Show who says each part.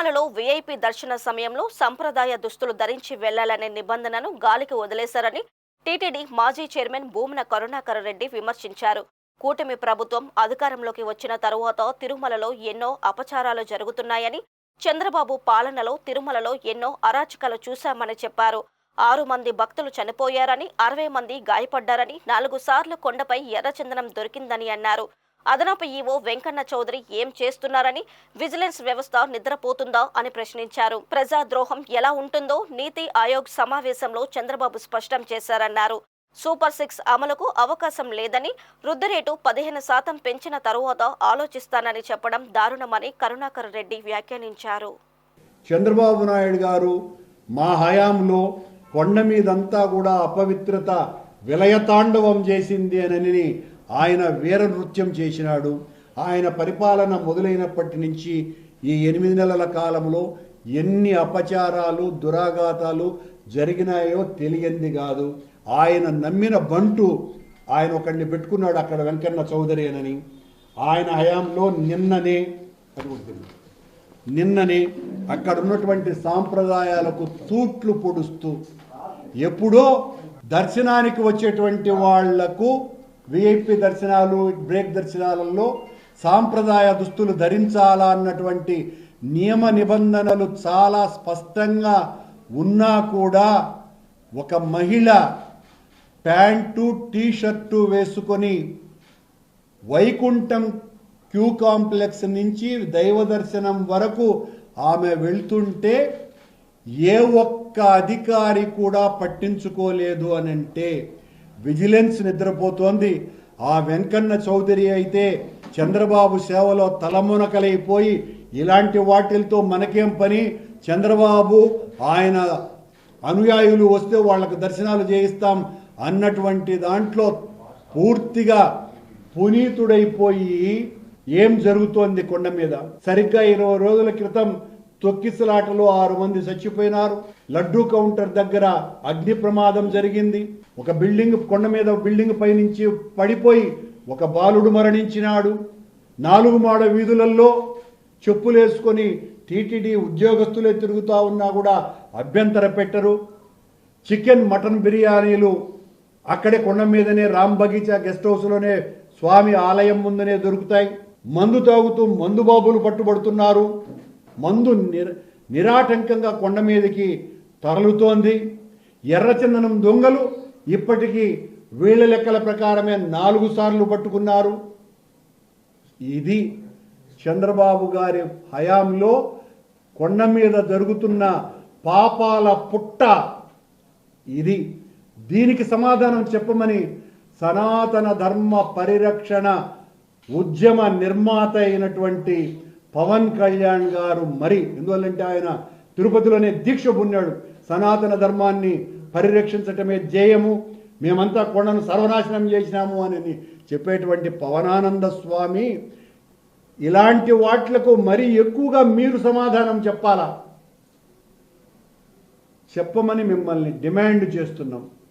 Speaker 1: తిరుమలలో వీఐపీ దర్శన సమయంలో సంప్రదాయ దుస్తులు ధరించి వెళ్లాలనే నిబంధనను గాలికి వదిలేశారని టీటీడీ మాజీ చైర్మన్ భూమన కరుణాకర్ రెడ్డి విమర్శించారు. కూటమి ప్రభుత్వం అధికారంలోకి వచ్చిన తరువాత తిరుమలలో ఎన్నో అపచారాలు జరుగుతున్నాయని, చంద్రబాబు పాలనలో తిరుమలలో ఎన్నో అరాచకాలు చూశామని చెప్పారు. 6 మంది భక్తులు చనిపోయారని, 60 మంది గాయపడ్డారని, 4 సార్లు కొండపై ఎర్రచందనం దొరికిందని అన్నారు. అదనపు ఈవో వెంకన్న చౌదరి ఏం చేస్తున్నారని, విజిలెన్స్ వ్యవస్థ నిద్రపోతుందా అని ప్రశ్నించారు. ప్రజాద్రోహం ఎలా ఉంటుందో నీతి ఆయోగ్ సమావేశంలో చంద్రబాబు స్పష్టం చేశారన్నారు. సూపర్ 6 అమలుకు అవకాశం లేదని, వృద్ధి రేటు 15% పెంచిన తరువాత ఆలోచిస్తానని చెప్పడం దారుణమని కరుణాకర్ రెడ్డి వ్యాఖ్యానించారు.
Speaker 2: చంద్రబాబు నాయుడు గారు మా హయాంలో కొండ మీదంతా కూడా అపవిత్రత విలయతాండవం చేసింది అని ఆయన వీర నృత్యం చేసినాడు. ఆయన పరిపాలన మొదలైనప్పటి నుంచి ఈ 8 నెలల కాలంలో ఎన్ని అపచారాలు దురాఘాతాలు జరిగినాయో తెలియంది కాదు. ఆయన నమ్మిన బంటు ఆయన ఒకడిని పెట్టుకున్నాడు అక్కడ, వెంకన్న చౌదరి అని. ఆయన హయాంలో నిన్ననే అక్కడ ఉన్నటువంటి సాంప్రదాయాలకు తూట్లు పొడుస్తూ ఎప్పుడో దర్శనానికి వచ్చేటువంటి వాళ్లకు విఐపి దర్శనాలు, బ్రేక్ దర్శనాలలో సాంప్రదాయ దుస్తులు ధరించాలా అన్నటువంటి నియమ నిబంధనలు చాలా స్పష్టంగా ఉన్నా కూడా ఒక మహిళ ప్యాంటు టీషర్టు వేసుకొని వైకుంఠం క్యూ కాంప్లెక్స్ నుంచి దైవ దర్శనం వరకు ఆమె వెళ్తుంటే ఏ ఒక్క అధికారి కూడా పట్టించుకోలేదు అనంటే విజిలెన్స్ నిద్రపోతోంది. ఆ వెంకన్న చౌదరి అయితే చంద్రబాబు సేవలో తలమునకలైపోయి ఇలాంటి వాటిలతో మనకేం పని, చంద్రబాబు ఆయన అనుయాయులు వస్తే వాళ్ళకు దర్శనాలు చేయిస్తాం అన్నటువంటి దాంట్లో పూర్తిగా పునీతుడైపోయి ఏం జరుగుతోంది కొండ మీద. సరిగ్గా 20 రోజుల క్రితం తొక్కిసలాటలో 6 మంది చచ్చిపోయినారు. లడ్డూ కౌంటర్ దగ్గర అగ్ని ప్రమాదం జరిగింది. ఒక బిల్డింగ్ కొండ మీద బిల్డింగ్ పైనుంచి పడిపోయి ఒక బాలుడు మరణించినాడు. 4 మాడ వీధులలో చెప్పులేసుకొని టీటీడీ ఉద్యోగస్తులే తిరుగుతూ ఉన్నా కూడా అభ్యంతర పెట్టరు. చికెన్ మటన్ బిర్యానీలు అక్కడే కొండ మీదనే రామ్ బగీచా గెస్ట్ హౌస్లోనే స్వామి ఆలయం ముందనే దొరుకుతాయి. మందు తాగుతూ మందు బాబులు పట్టుబడుతున్నారు. మందు నిరాటంకంగా కొండ మీదకి తరలుతోంది. ఎర్రచందనం దొంగలు ఇప్పటికీ వీళ్ళ లెక్కల ప్రకారమే 4 సార్లు పట్టుకున్నారు. ఇది చంద్రబాబు గారి హయాంలో కొండ మీద జరుగుతున్న పాపాల పుట్ట. దీనికి సమాధానం చెప్పమని సనాతన ధర్మ పరిరక్షణ ఉద్యమ నిర్మాత అయినటువంటి పవన్ కళ్యాణ్ గారు ఎందువల్లంటే ఆయన తిరుపతిలోనే దీక్ష పుణ్యాడు. సనాతన ధర్మాన్ని పరిరక్షించటమే ధ్యేయము, మేమంతా కొండను సర్వనాశనం చేసినాము అని చెప్పేటువంటి పవనానంద స్వామి ఇలాంటి వాట్లకు మరీ ఎక్కువగా మీరు సమాధానం చెప్పమని మిమ్మల్ని డిమాండ్ చేస్తున్నాం.